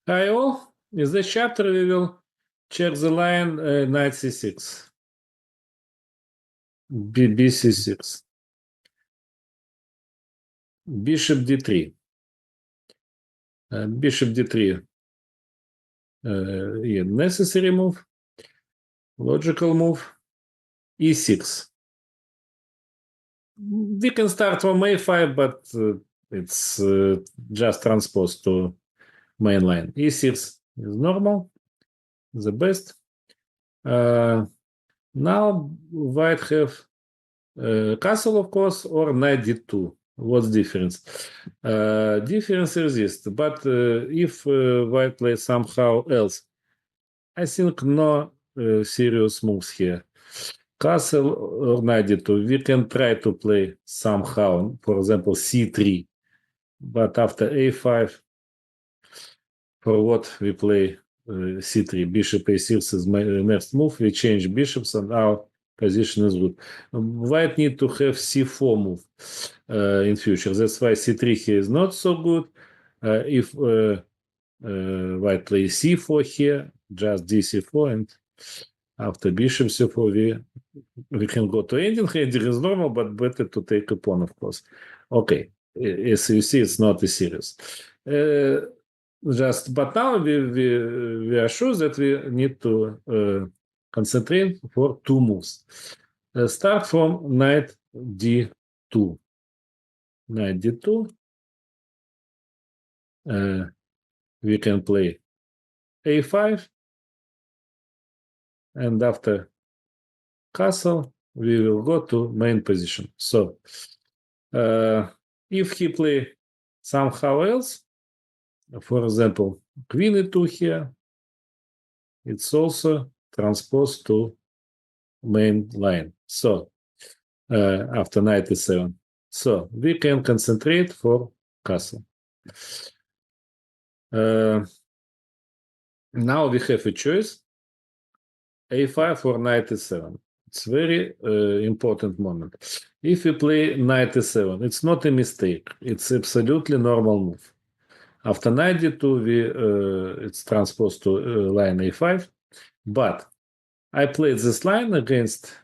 Hi all, in this chapter we will check the line knight c6, bc6, bishop d3, bishop d3, necessary move, logical move, e6. We can start from a5, but it's just transposed to main line. e6 is normal, the best. Now white have castle, of course, or knight d2. What's difference? Difference is this, but if white plays somehow else, I think no serious moves here. Castle or knight d2, we can try to play somehow, for example, c3, but after a5, for what we play c3, bishop a6 is my next move, we change bishops and our position is good. White need to have c4 move in future. That's why c3 here is not so good. If white plays c4 here, just dc4, and after bishop c4, we can go to ending. Ending is normal, but better to take a pawn, of course. Okay, as you see, it's not a serious. But now we are sure that we need to concentrate for two moves. Start from knight d2. Knight d2. We can play a5, and after castle, we will go to main position. So, if he play somehow else, for example, queen e2 here, it's also transposed to main line. So, after knight e7. So, we can concentrate for castle. Now we have a choice, a5 or knight e7. It's very important moment. If we play knight e7, it's not a mistake. It's absolutely normal move. After knight d2, it's transposed to line a5. But I played this line against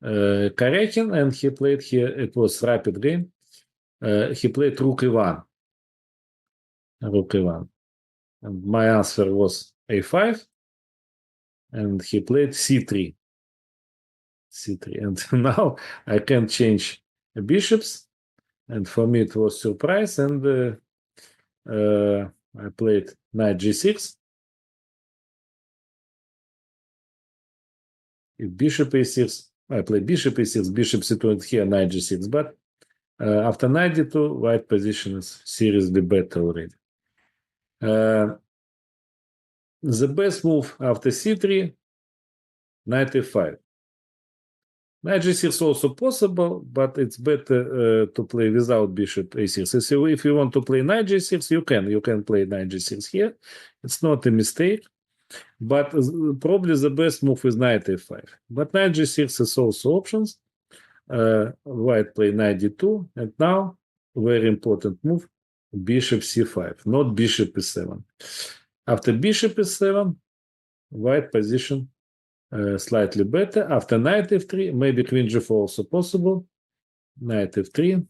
Karekin, and he played here. It was rapid game. He played rook e1. Rook e1. And my answer was a5. And he played c3. c3. And now I can change bishops. And for me, it was surprise. And I played knight g6. If bishop a6, I play bishop a6, bishop c2, and here knight g6. But after knight d2, white position is seriously better already. The best move after c3, knight e5. Knight g6 is also possible, but it's better to play without bishop a6. So if you want to play knight g6, you can play knight g6 here. It's not a mistake, but probably the best move is knight a5. But knight g6 is also options. White play knight d2, and now very important move, bishop c5, not bishop e7. After bishop e7, white position slightly better. After knight f3, maybe queen g4 also possible. Knight f3,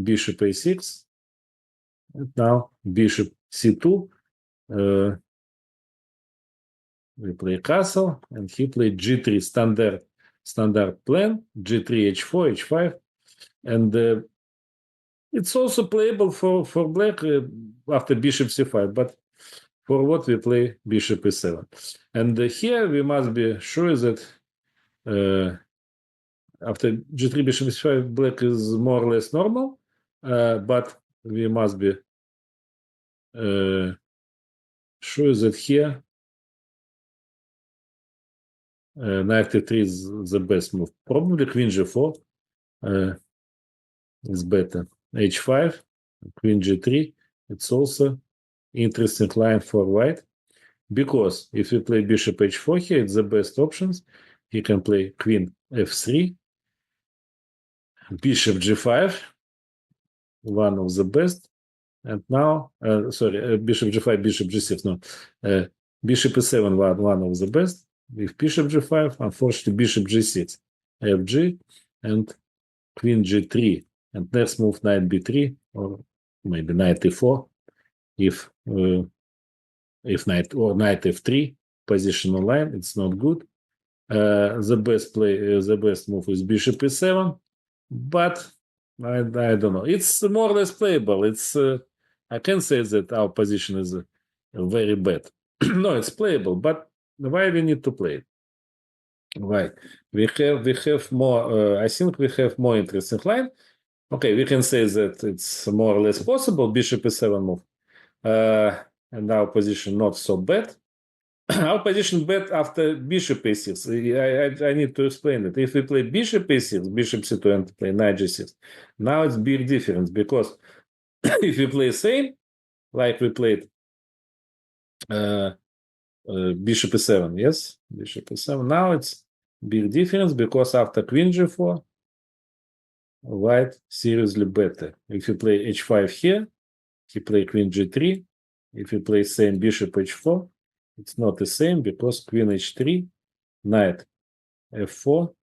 bishop a6, and now bishop c2. We play castle, and he played g3, standard plan, g3, h4, h5, and it's also playable for black after bishop c5, but for what we play bishop e7. And here we must be sure that after g3, bishop e5, black is more or less normal, but we must be sure that here knight e3 is the best move. Probably queen g4 is better. h5, queen g3, it's also interesting line for white, because if you play bishop h4 here, it's the best options. He can play queen f3, bishop g5, one of the best, and now, bishop g5, bishop g6, no. Bishop e7, one of the best. With bishop g5, unfortunately, bishop g6, fg, and queen g3. And next move, knight b3, or maybe knight e4, if knight f3, position online, it's not good. The best move is bishop e7, but I don't know. It's more or less playable. It's I can say that our position is very bad. No, it's playable, but why we need to play it? Why? We have more. I think we have more interesting line. Okay, we can say that it's more or less possible. Bishop e7 move, and our position not so bad. Our position bad after bishop a6. I need to explain it. If we play bishop a6, bishop c2, and play knight g6, now it's big difference, because if we play same like we played bishop e7, yes, bishop e7, now it's big difference, because after queen g4, white seriously better. If you play h5 here, he play queen g3. If you play same bishop h4, it's not the same, because queen h3, knight f4,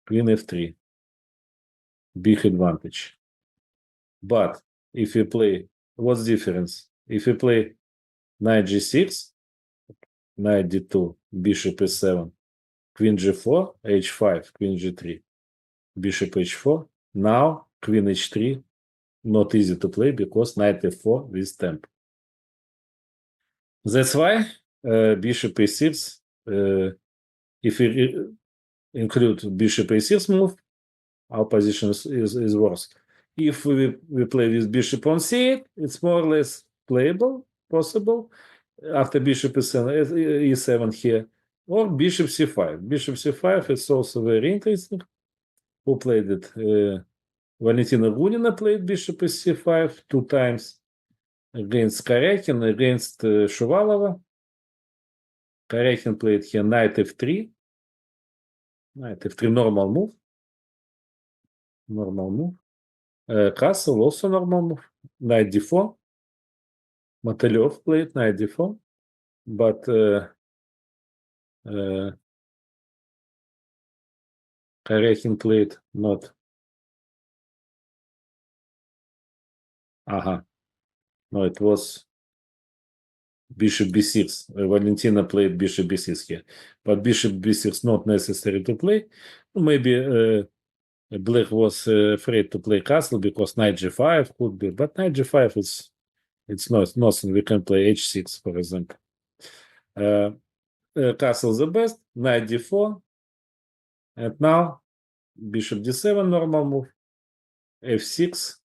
queen f3, big advantage. But if you play, what's the difference? If you play knight g6, knight d2, bishop e7, queen g4, h5, queen g3, bishop h4, now queen h3, not easy to play, because knight f4 with tempo. That's why bishop a6, if we include bishop a6 move, our position is worse. If we play with bishop on c8, it's more or less playable, possible, after bishop e7 here, or bishop c5. Bishop c5 is also very interesting. Who played it? Valentina Gunina played bishop c5 two times against Karyakin, against Shuvalova. Karyakin played here knight f3. Knight f3, normal move. Normal move. Castle, also normal move. Knight d4. Matelyov played knight d4. But Karyakin played not. No, it was bishop b6. Valentina played bishop b6 here. But bishop b6 not necessary to play. Maybe Black was afraid to play castle, because knight g5 could be. But knight g5 it's not nothing. We can play h6, for example. Castle the best. Knight d4. And now bishop d7, normal move. f6.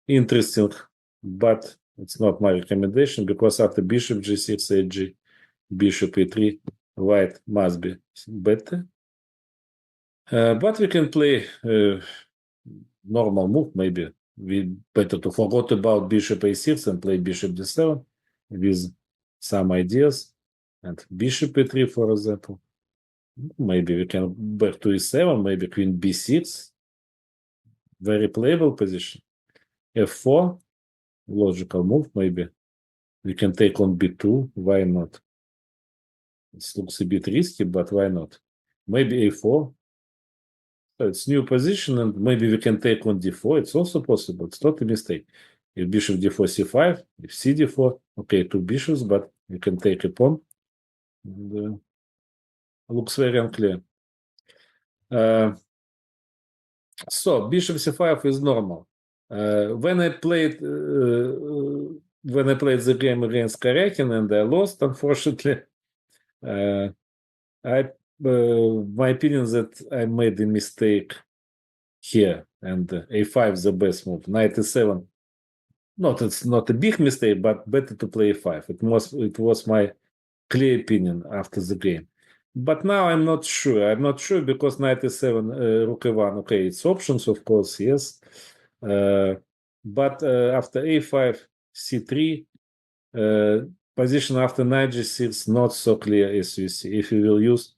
Interesting, but it's not my recommendation, because after bishop g6, hg, bishop e3, white must be better. But we can play normal move, maybe. We better to forget about bishop a6 and play bishop d7 with some ideas. And bishop e3, for example. Maybe we can back to e7, maybe queen b6. Very playable position. f4, logical move, maybe. We can take on b2, why not? It looks a bit risky, but why not? Maybe a4. So it's new position, and maybe we can take on d4. It's also possible. It's not a mistake. If bishop d4, c5, if c d4, okay, two bishops, but you can take a pawn. And, looks very unclear. So bishop c5 is normal. When I played the game against Karyakin and I lost, unfortunately, my opinion that I made a mistake here, and a5 is the best move. Knight e7, it's not a big mistake, but better to play a5. It was my clear opinion after the game. But now I'm not sure. I'm not sure, because knight e7, rook e1. Okay, it's options, of course, yes. But after a5, c3, position after knight g6 not so clear as you see. If you will use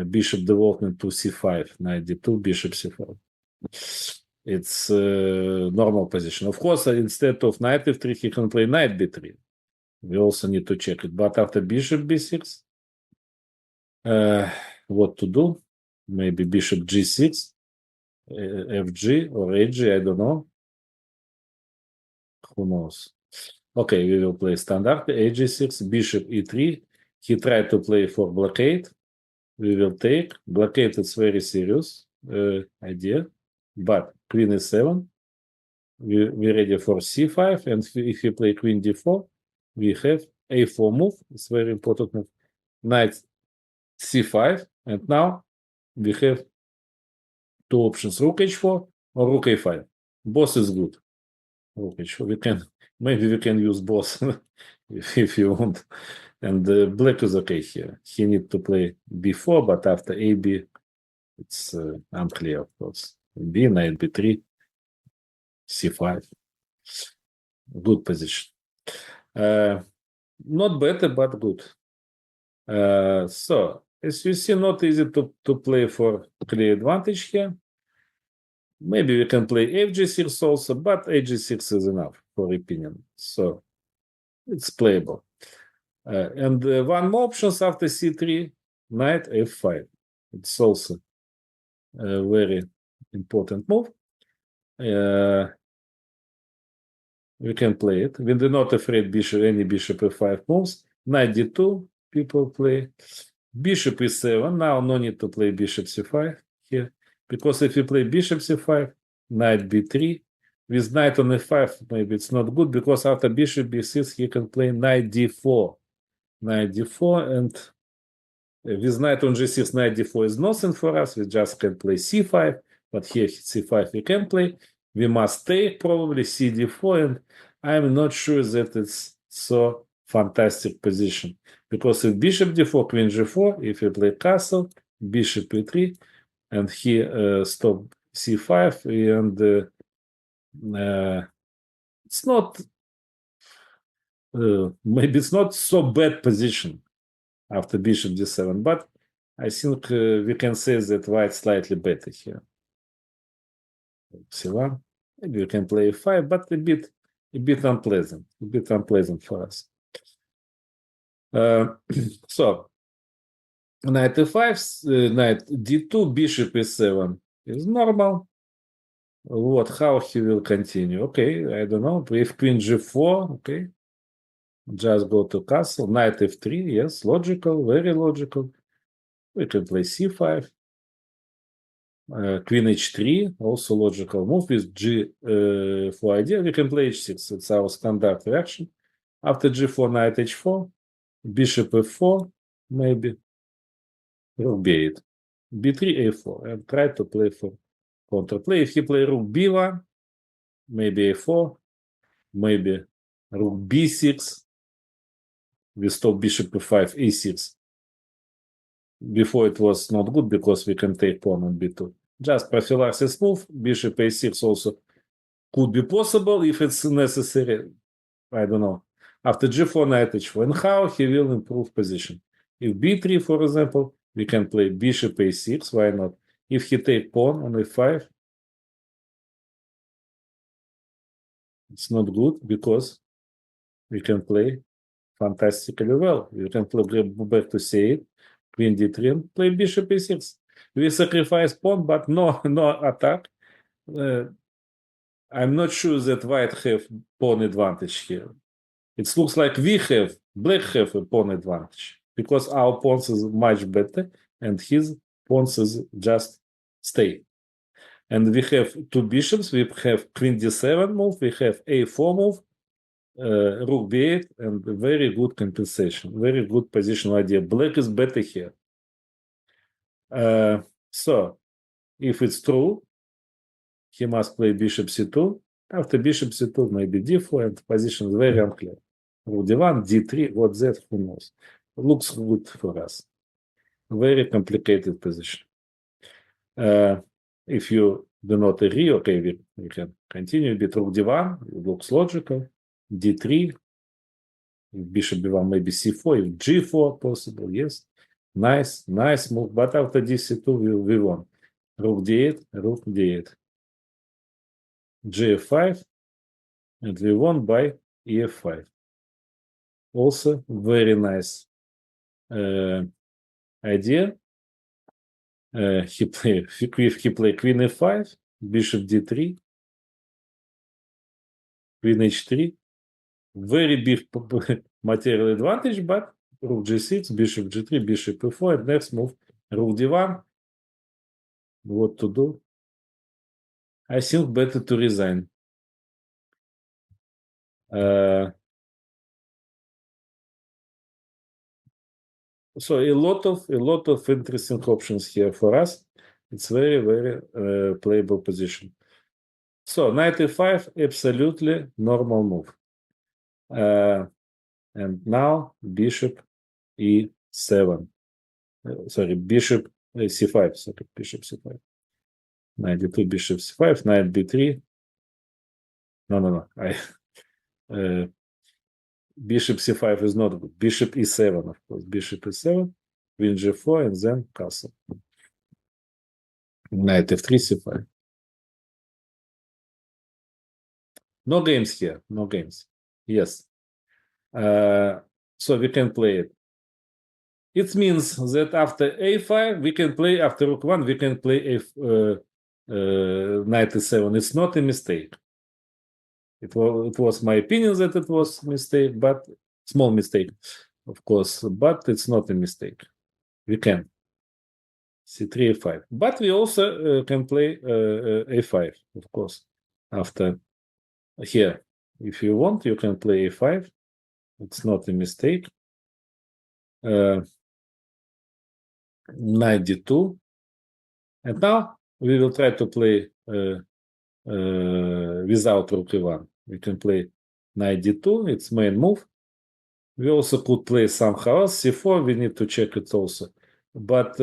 bishop development to c5, knight d2, bishop c5. It's normal position. Of course, instead of knight f3, he can play knight b3. We also need to check it. But after bishop b6, what to do? Maybe bishop g6, fg or ag, I don't know. Who knows? Okay, we will play standard ag6, bishop e3. He tried to play for blockade. We will take. Blockade is very serious idea. But queen e7, we're ready for c5. And if we play queen d4, we have a4 move. It's very important move. Knight c5. And now we have two options, rook h4 or rook a5. Both is good. Rook h4. Maybe we can use both if you want. And black is okay here. He need to play b4, but after ab, it's unclear, of course. B, knight b3, c5. Good position. Not better, but good. So, as you see, not easy to play for clear advantage here. Maybe we can play fg6 also, but ag6 is enough for opinion. So, it's playable. And one more options after c3, knight f5. It's also a very important move. We can play it. We're not afraid any bishop f5 moves. Knight d2, people play. Bishop e7. Now no need to play bishop c5 here. Because if you play bishop c5, knight b3, with knight on f5, maybe it's not good, because after bishop b6, he can play knight d4. Knight d4, and with knight on g6, knight d4 is nothing for us. We just can play c5, but here c5 we can play. We must take probably cd4, and I'm not sure that it's so fantastic position. Because if bishop d4, queen g4, if you play castle, bishop e3, and here stop c5, and it's not, maybe it's not so bad position after bishop d7, but I think we can say that white slightly better here. c1, maybe you can play e5, but a bit unpleasant for us. So knight e5, knight d2, bishop e7 is normal. How he will continue? Okay, I don't know. If queen g4, okay. Just go to castle, knight f3, yes, logical, very logical. We can play c5. Queen h3, also logical move with g4 idea. We can play h6, it's our standard reaction. After g4, knight h4, bishop f4, maybe, rook b8, b3, a4, and try to play for counterplay. If he play rook b1, maybe a4, maybe rook b6, we stop bishop e5, a6. Before it was not good because we can take pawn on b2. Just prophylaxis move, bishop a6 also could be possible if it's necessary. I don't know. After g4, knight h4. And how he will improve position? If b3, for example, we can play bishop a6. Why not? If he take pawn on a5, it's not good because we can play fantastically well. You can play back to c8, queen d3, and play bishop a6. We sacrifice pawn, but no attack. I'm not sure that white have pawn advantage here. It looks like black have a pawn advantage because our pawns is much better and his pawns is just stay. And we have two bishops. We have queen d7 move. We have a4 move, rook b8, and very good compensation. Very good positional idea. Black is better here. So, if it's true, he must play bishop c2. After bishop c2, maybe d4, and position is very unclear. Rook d1, d3, what's that? Who knows? Looks good for us. Very complicated position. If you do not agree, okay, we can continue. Bit rook d1, it looks logical. d3, bishop b1, maybe c4, if g4 possible, yes. Nice move. But after d c2, we won. Rook d8, rook d8. gf5, and we won by ef5. Also, very nice idea. He play queen f5, bishop d3, queen h3. Very big material advantage, but rook g6, bishop g3, bishop e4, and next move, rook d1. What to do? I think better to resign. So a lot of interesting options here for us. It's very playable position. So knight e5, absolutely normal move. And now bishop e7. Sorry, bishop c5. Sorry, bishop c5. Knight d2, bishop c5, knight b3. No. Bishop c5 is not good. Bishop e7, of course. Bishop e7, queen g4, and then castle. Knight f3, c5. No games here. No games. Yes. So we can play it. It means that after a5, we can play, after rook 1, we can play knight e7. It's not a mistake. It was my opinion that it was a mistake, but small mistake, of course, but it's not a mistake. We can. c3, a5. But we also can play a5, of course, after here. If you want, you can play a5. It's not a mistake. Knight d2. And now we will try to play without rook e1. We can play knight d2. It's main move. We also could play somehow else. c4. We need to check it also. But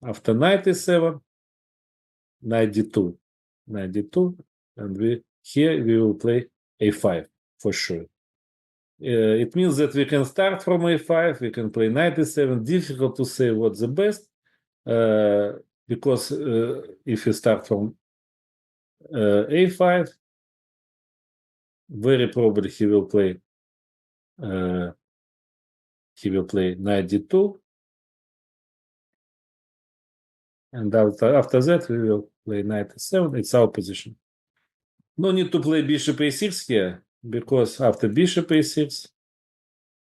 after knight e7, knight d2. Knight d2. And here we will play a5 for sure. It means that we can start from a5, we can play knight e7. Difficult to say what's the best, because if you start from a5, very probably he will play knight d2, and after that we will play knight e7. It's our position. No need to play bishop a6 here, because after bishop a6,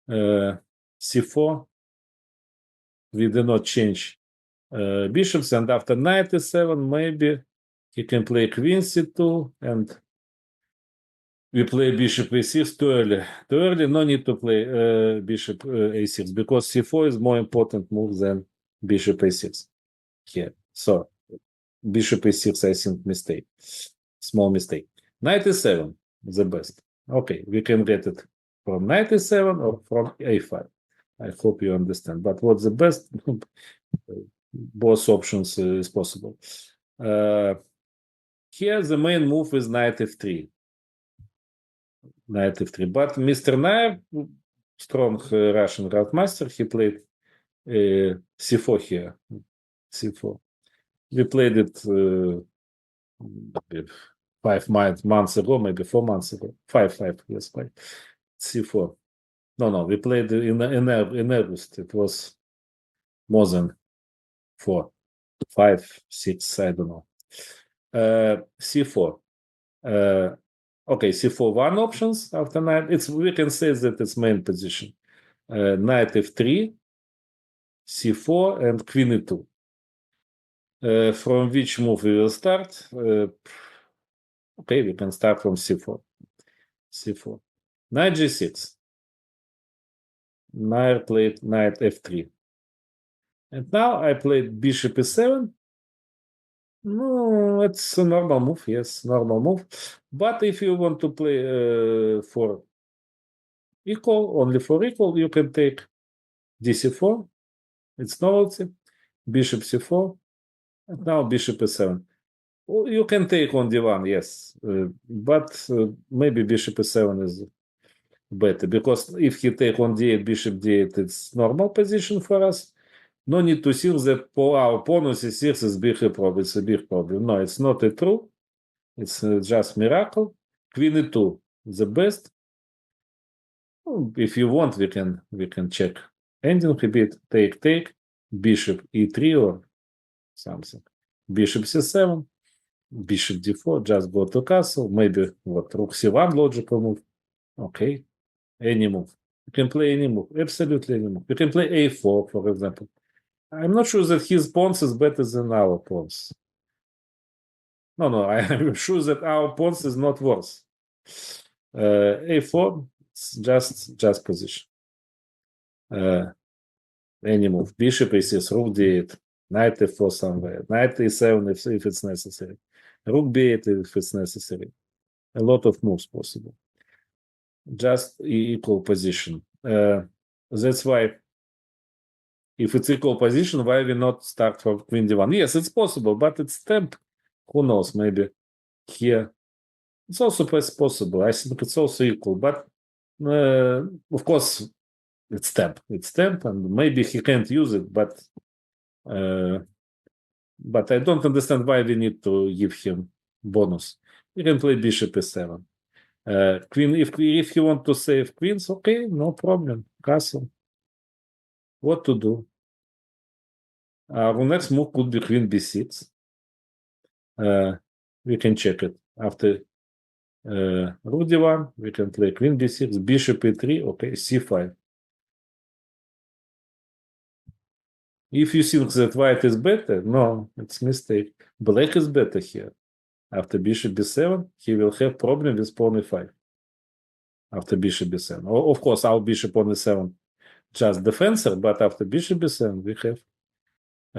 c4, we do not change bishops, and after knight e7, maybe he can play queen c2, and we play bishop a6 too early. Too early, no need to play bishop a6, because c4 is more important move than bishop a6 here. So bishop a6, I think, mistake. Small mistake. Knight e7, the best. Okay, we can get it from knight e7 or from a5. I hope you understand. But what's the best? Both options is possible. Here the main move is knight f3. Knight f3. But Mr. Nair, strong Russian grandmaster, he played c4 here. c4. We played it 5 months ago, maybe 4 months ago. 5, yes, 5. c4. No, we played in August. It was more than 4, 5, 6, I don't know. c4. Okay, c4 one options after knight. We can say that it's main position. Knight f3, c4, and queen e2. From which move we will start? Okay, we can start from c4. c4. Knight g6. Knight played knight f3. And now I played bishop e7. No, it's a normal move. Yes, normal move. But if you want to play for equal, only for equal, you can take dc4. It's novelty. Bishop c4. And now bishop e7. You can take on d1, yes. But maybe bishop e7 is better. Because if he take on d8, bishop d8, it's normal position for us. No need to think that our pawn on c6 is big problem. It's a big problem. No, it's not true. It's just miracle. Queen e2, the best. If you want, we can check ending a bit. Take, bishop e3 or something. Bishop c7, bishop d4, just go to castle. Maybe what, rook c1 logical move. Okay, any move. You can play any move, absolutely any move. You can play a4, for example. I'm not sure that his pawns is better than our pawns. No, I'm sure that our pawns is not worse. A4, it's just position. Any move. Bishop e6, rook d8, knight f4 somewhere, knight e7 if it's necessary, rook b8 if it's necessary. A lot of moves possible. Just equal position. That's why, if it's equal position, why we not start from queen d1? Yes, it's possible, but it's temp. Who knows? Maybe here it's also possible. I think it's also equal, but of course it's temp. It's temp, and maybe he can't use it, but I don't understand why we need to give him bonus. You can play bishop e7. Queen, if you want to save queens, okay, no problem. Castle. What to do? Our next move could be queen b6. We can check it. After rook d1, we can play queen b6, bishop e3, okay, c5. If you think that white is better, no, it's a mistake. Black is better here. After bishop b7, he will have problem with pawn e5. After bishop b7. Of course, our bishop on e7 just defensor, but after bishop b7, we have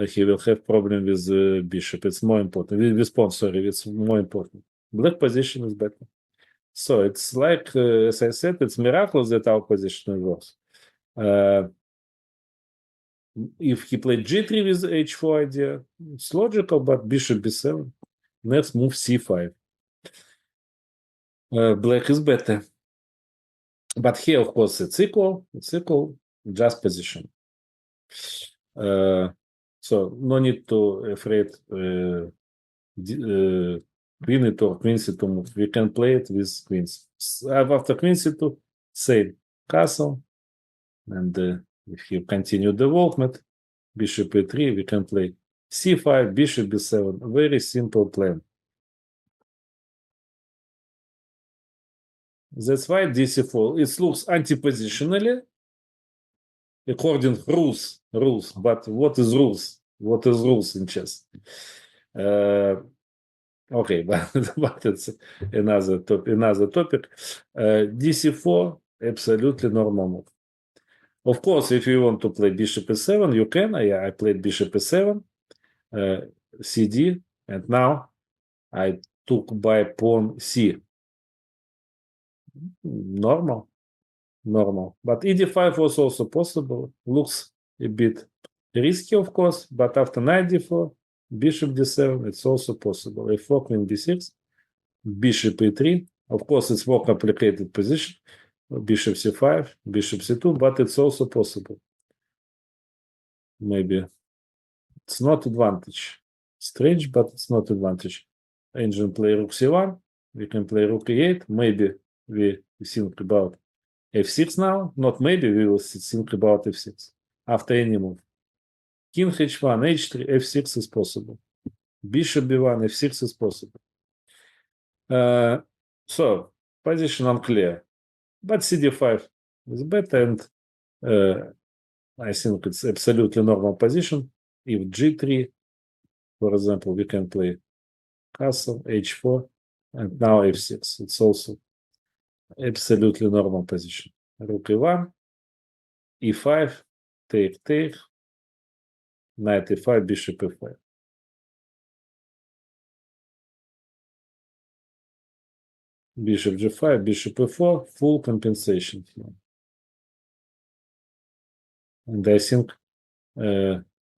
he will have problem with bishop. It's more important. With pawn, sorry, it's more important. Black position is better. So it's like, as I said, it's miraculous that our position works. If he played g3 with h4 idea, it's logical, but bishop b7. Next move c5. Black is better. But here, of course, it's equal, just position. So no need to afraid queen it or queen c2 move. We can play it with queens. After queen c2, same castle, and if you continue development, bishop e3, we can play c5, bishop b7. Very simple plan. That's why dc4. It looks anti-positionally according rules. But what is rules? What is rules in chess? Okay, but it's another topic. dc4 absolutely normal move. Of course, if you want to play bishop e7, you can. I played bishop e7, cd, and now I took by pawn c. Normal. But ed5 was also possible. Looks a bit risky, of course, but after knight d4, bishop d7, it's also possible. a4, queen b6, bishop e3. Of course, it's more complicated position. Bishop c5, bishop c2, but it's also possible. Maybe it's not advantage. Strange, but it's not advantage. Engine play rook c1. We can play rook e8. Maybe we think about f6 now. Not maybe, we will think about f6 after any move. King h1, h3, f6 is possible. Bishop b1, f6 is possible. So position unclear, but cd5 is better, and I think it's absolutely normal position. If g3, for example, we can play castle, h4, and now f6. It's also absolutely normal position. Rook e1, e5, take, knight e5, bishop e5. Bishop g5, bishop e4, full compensation here. And I think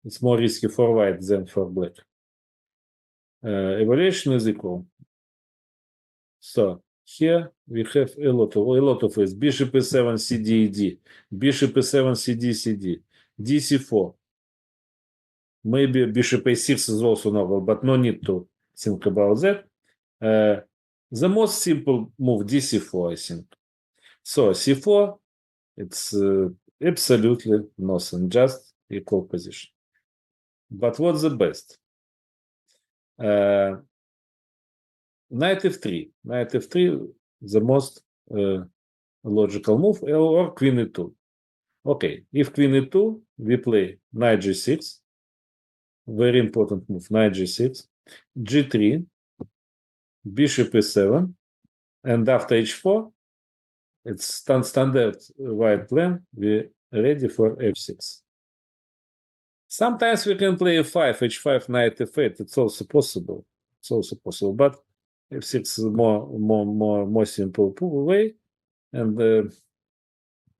it's more risky for white than for black. Evaluation is equal. So here we have a lot of ways. Bishop e7, cd, d. Bishop e7, cd, dc4. Maybe bishop a6 is also novel, but no need to think about that. The most simple move dc4, I think. So c4, it's absolutely nothing, just equal position. But what's the best? Knight f3. Knight f3, the most logical move, or queen e2. Okay, if queen e2, we play knight g6. Very important move, knight g6. g3, bishop e7, and after h4, it's standard white plan. We're ready for f6. Sometimes we can play f5, h5, knight f8. It's also possible. It's also possible, but f6 is more simple way. And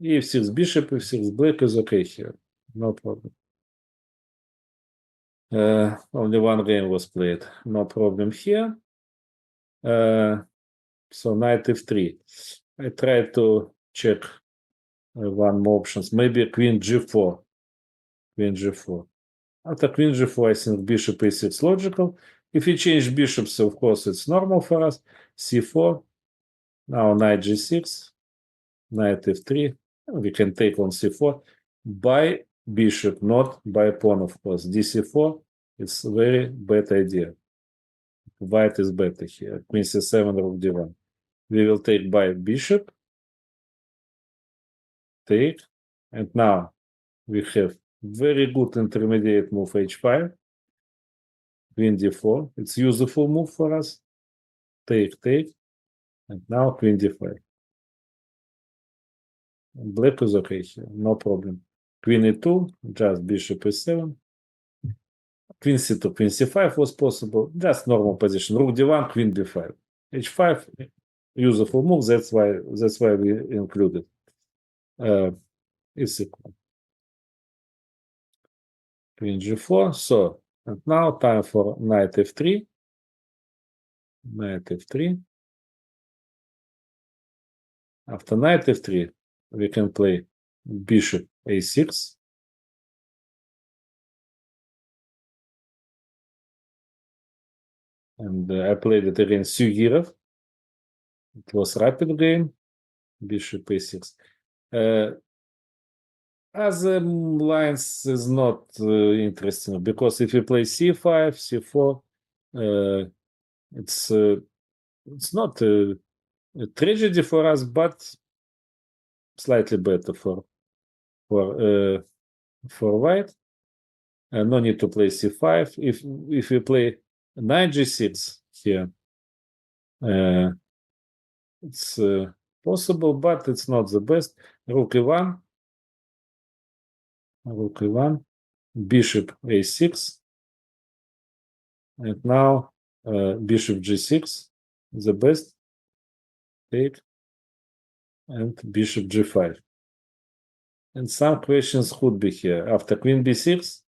e6 bishop, e6 black is okay here. No problem. Only one game was played. No problem here. So knight f3. I try to check one more options. Maybe queen g4. Queen g4. After queen g4, I think bishop a6 logical. If you change bishops, of course, it's normal for us. c4. Now knight g6. Knight f3. We can take on c4 by bishop, not by pawn, of course. dc4, it's a very bad idea. White is better here. Queen c7, rook d1. We will take by bishop. Take. And now we have very good intermediate move h5. Queen d4. It's useful move for us. Take, take. And now queen d5. Black is okay here. No problem. Queen e2. Just bishop e7. Queen c2, queen c5 was possible. Just normal position. Rook d1, queen b5. h5, useful move. That's why we included. It's equal. Queen g4. So, and now time for knight f3. Knight f3. After knight f3, we can play bishop a6. And I played it against Sugirov. It was rapid game. Bishop a6. Other lines is not interesting because if you play c5, c4, it's not a tragedy for us, but slightly better for white. No need to play c5. If you play knight g6 here, it's possible, but it's not the best. Rook e1. Rook e1, bishop a6, and now bishop g6, the best, take, and bishop g5. And some questions could be here. After queen b6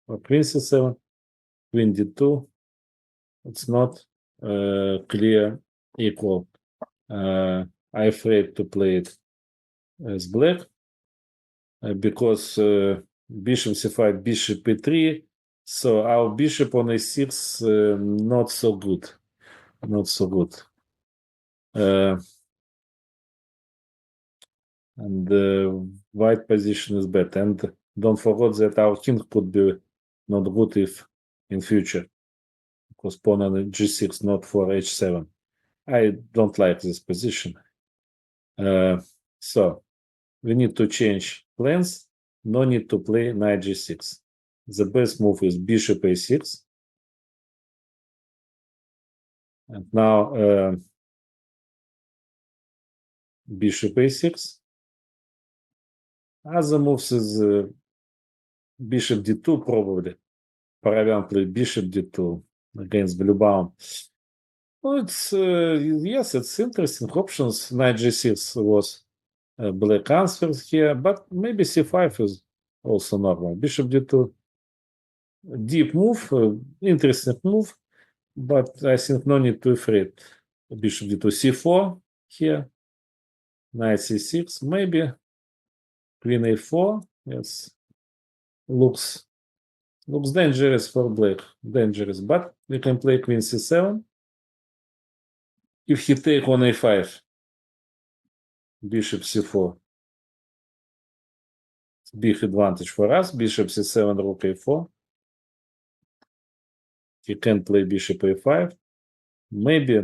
or queen c7, queen d2, it's not clear equal. I'm afraid to play it as black because bishop c5, bishop e3. So our bishop on a6 not so good. Not so good. And the white position is better. And don't forget that our king could be not good if in future. Because pawn on g6, not for h7. I don't like this position. So we need to change plans. No need to play knight g6. The best move is bishop a6. And now bishop a6. Other moves is bishop d2 probably. Paravan played bishop d2 against Bluebaum. Well, it's yes, it's interesting options. Knight g6 was black answers here, but maybe c5 is also normal. Bishop d2, deep move, interesting move, but I think no need to afraid. Bishop d2, c4 here, knight c6, maybe queen a4. Yes, looks dangerous for black, dangerous. But we can play queen c7. If he take on a5, bishop c4, big advantage for us. Bishop c7, rook a4. He can play bishop a5. Maybe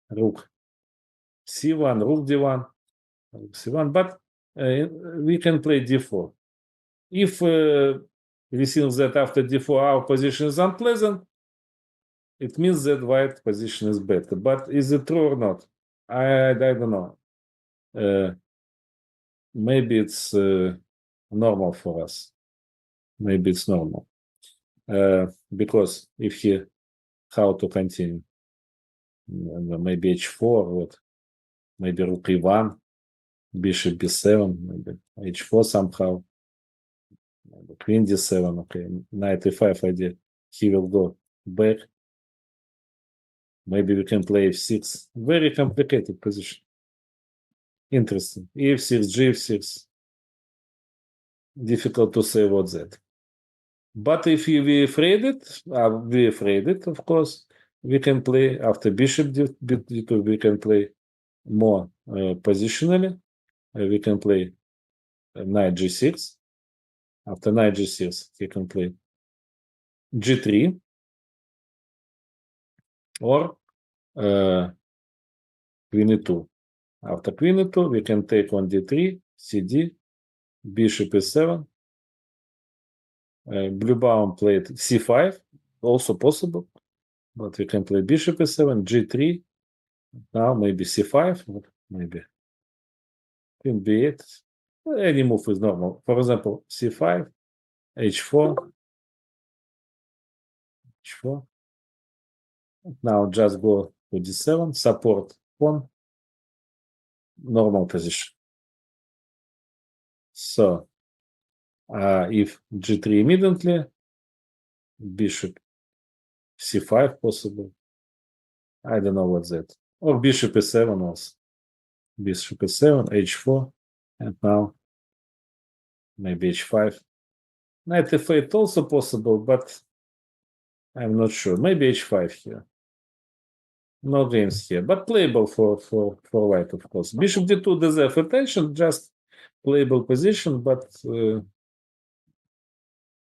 rook c1, rook d1, rook c1, but we can play d4. If we think that after d4 our position is unpleasant, it means that white position is better. But is it true or not? I don't know. Maybe it's normal for us. Maybe it's normal. Because if he, how to continue? Maybe h4, what? Maybe rook e1, bishop b7, maybe h4 somehow. Maybe queen d7, okay. Knight e5 idea. He will go back. Maybe we can play f6. Very complicated position. Interesting. e6, g6. Difficult to say what's that. But if we afraid it, of course, we can play after bishop d2, we can play more positionally. We can play knight g6. After knight g6, he can play g3 or queen e2. After queen e2, we can take on d3, cd, bishop e7. Blue pawn played c5, also possible, but we can play bishop e7, g3. Now maybe c5, maybe queen b8. Any move is normal. For example, c5, h4, h4. Now just go to d7, support pawn, normal position. So if g3 immediately, bishop c5 possible. I don't know what's that. Or bishop e7 also. Bishop e7, h4, and now maybe h5. Knight f8 also possible, but I'm not sure. Maybe h5 here. No games here, but playable for white, of course. Bishop d2 deserves attention, just playable position, but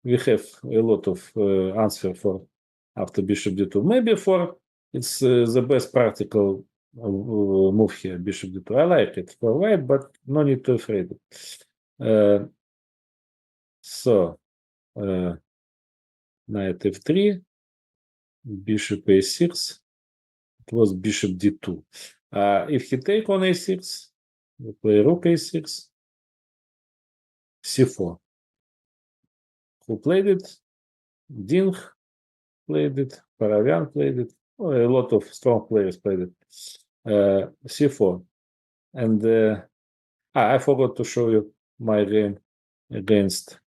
we have a lot of answer for after bishop d2. Maybe for it's the best practical move here, bishop d2. I like it for white, but no need to afraid it. So knight f3, bishop a6. It was bishop d2. If he take on a6, we play rook a6, c4. Who played it? Ding played it, Paravian played it. Oh, a lot of strong players played it. c4. And I forgot to show you my game against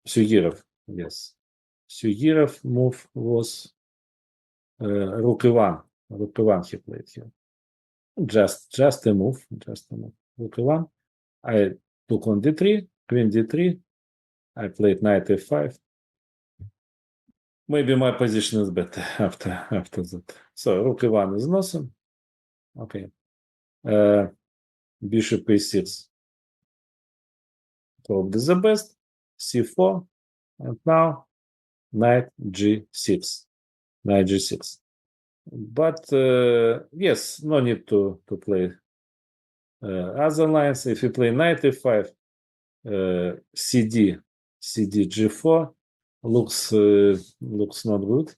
Sugirov. Yes. Sugirov move was rook e1. Rook e1 he played here. Just a move. Rook e1. I took on d3, queen d3. I played knight f5. Maybe my position is better after that. So rook e1 is nothing. Okay. Bishop e6. Probably the best. c4. And now knight g6. Knight g6. But yes, no need to play other lines. If you play knight e5, cd g4 looks not good,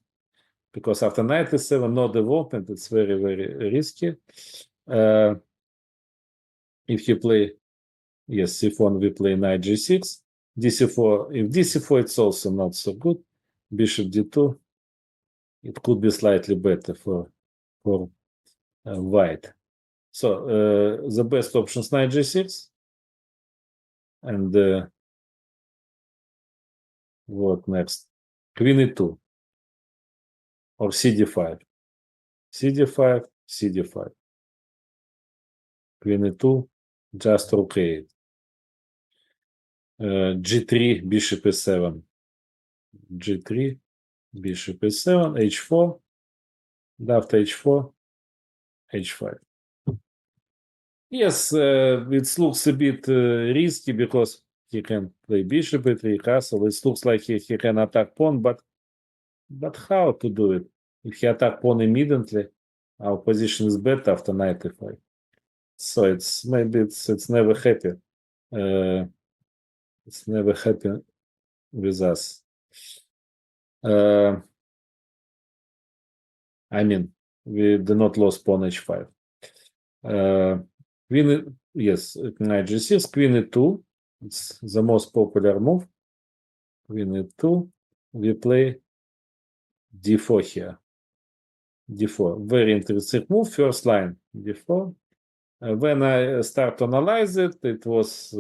because after knight e7 no development, it's very, very risky. If you play c4, we play knight g6, dc4. If dc4, it's also not so good. Bishop d2, it could be slightly better for white. So the best option is knight g6, and what next? Queen e2 or cd5. cd5. Queen e2, just rook a8. G3, bishop e7. G3, bishop e7, h4, and after h4, h5. Yes, it looks a bit risky because he can play bishop e3 castle. It looks like he can attack pawn, but how to do it? If he attack pawn immediately, our position is better after knight e5. So it's never happy. It's never happy with us. I mean, we do not lose pawn h5. Queen, yes, knight g6, queen e2. It's the most popular move. Queen e2. We play d4 here. d4, very interesting move. First line d4. When I start to analyze it, it was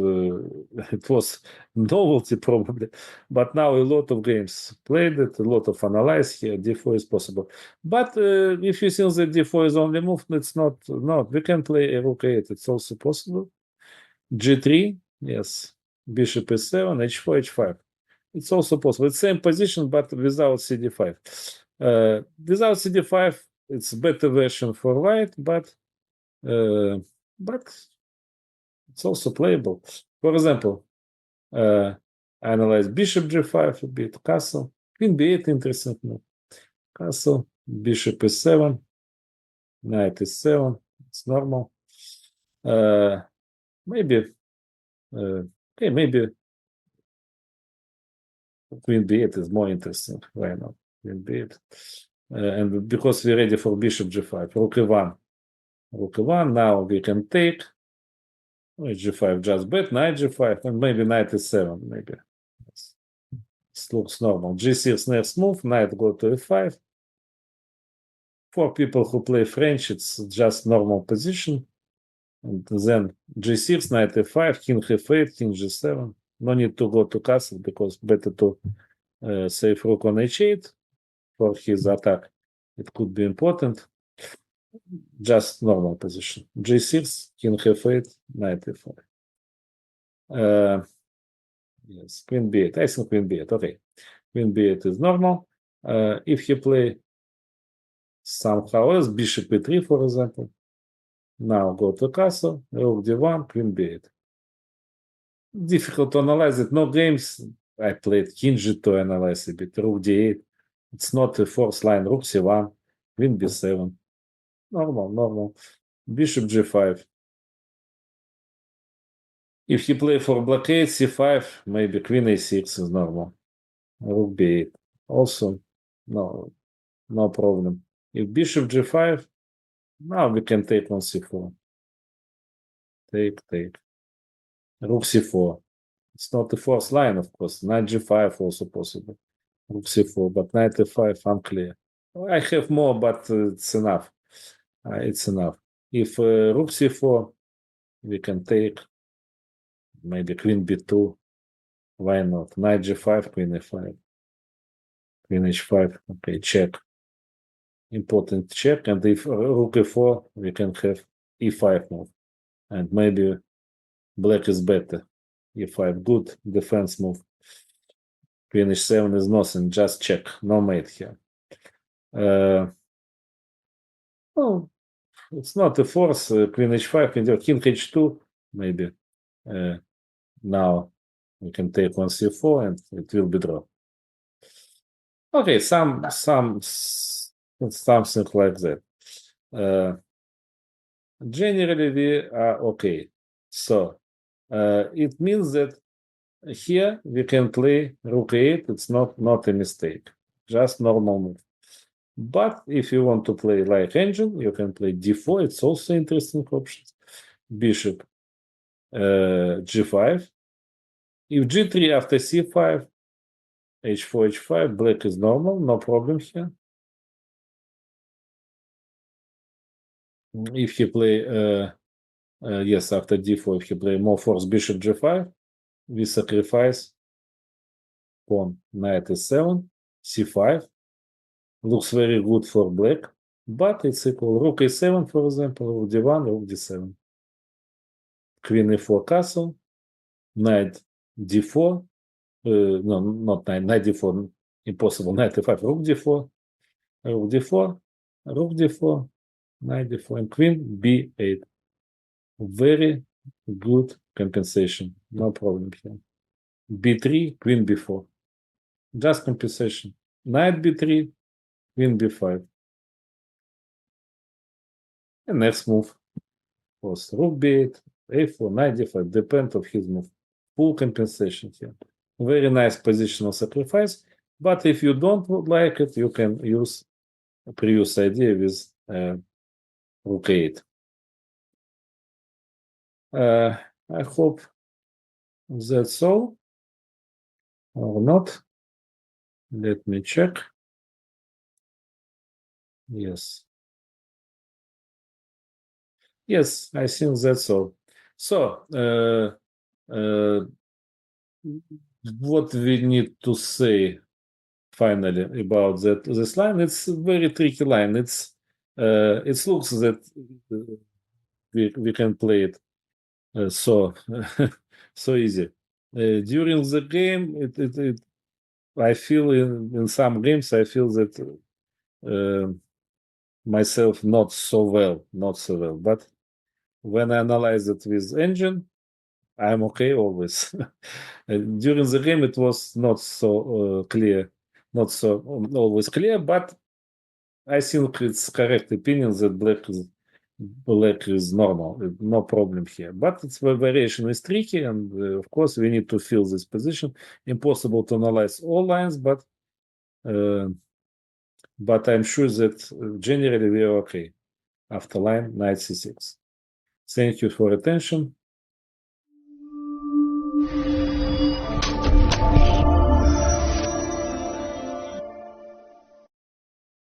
novelty probably, but now a lot of games played it, a lot of analyze here. d4 is possible, but if you think that d4 is only move, it's not. No, we can play a rook a8. It's also possible. g3, yes, bishop e7, h4, h5. It's also possible. It's same position, but without cd5. Without cd5, it's a better version for white, but it's also playable. For example, analyze bishop g5 a bit, castle, queen b8, interesting move. Castle, bishop e7, knight e7, it's normal. Maybe, okay, maybe queen b8 is more interesting. Why not? Queen b8. And because we're ready for bishop g5, rook e1. Rook e1, now we can take g5 just bet, knight g5, and maybe knight e7, maybe. It looks normal. g6 next move, knight go to e5. For people who play French, it's just normal position. And then g6, knight e5, king f8, king g7. No need to go to castle because better to save rook on h8 for his attack. It could be important. Just normal position. g6, king f8, knight e5. Yes, queen b8. I think queen b8. Okay, queen b8 is normal. If you play somehow else, bishop e3, for example, now go to castle, rook d1, queen b8. Difficult to analyze it. No games I played king g2 to analyze a bit. Rook d8. It's not a fourth line. Rook c1, queen b7. Normal. Bishop g5. If you play for blockade c5, maybe queen a6 is normal. Rook b8. Also, no problem. If bishop g5, now we can take on c4. Take. Rook c4. It's not the fourth line, of course. Knight g5 also possible. Rook c4, but knight e5 unclear. I have more, but it's enough. It's enough. If rook c4, we can take maybe queen b2. Why not? Knight g5, queen e5. Queen h5. Okay, check. Important check. And if rook e4, we can have e5 move. And maybe black is better. e5, good defense move. Queen h7 is nothing, just check. No mate here. Oh, it's not a force. Queen h5, king h2, maybe. Now we can take on c4 and it will be draw. Okay, something like that. Generally, we are okay. So it means that here we can play rook a8. It's not a mistake, just normal move. But if you want to play like engine, you can play d4. It's also interesting option. Bishop g5. If g3 after c5, h4, h5, black is normal, no problem here. If you play, yes, after d4, if you play more force bishop g5, we sacrifice pawn, knight e7, c5. Looks very good for black, but it's equal. Rook a7, for example, rook d1, rook d7. Queen e4 castle, knight d4. No, not knight d4. impossible. Knight e5, rook d4, rook d4, rook d4, knight d4, and queen b8. Very good compensation. No problem here. b3, queen b4. Just compensation. Knight b3, queen b5. And next move was rook b8, a4, knight d5. Depend of his move. Full compensation here. Very nice positional sacrifice. But if you don't like it, you can use a previous idea with rook 8. I hope that's all or not. Let me check. Yes. Yes, I think that's all. So, what we need to say finally about this line? It's a very tricky line. It looks that we can play it so so easy. During the game, I feel in some games I feel that myself not so well. But when I analyze it with engine, I'm okay always. During the game, it was not so clear, not so always clear, but I think it's correct opinion that black is normal, no problem here. But its variation is tricky, and of course we need to fill this position. Impossible to analyze all lines, but I'm sure that generally we are okay after line knight c6. Thank you for attention.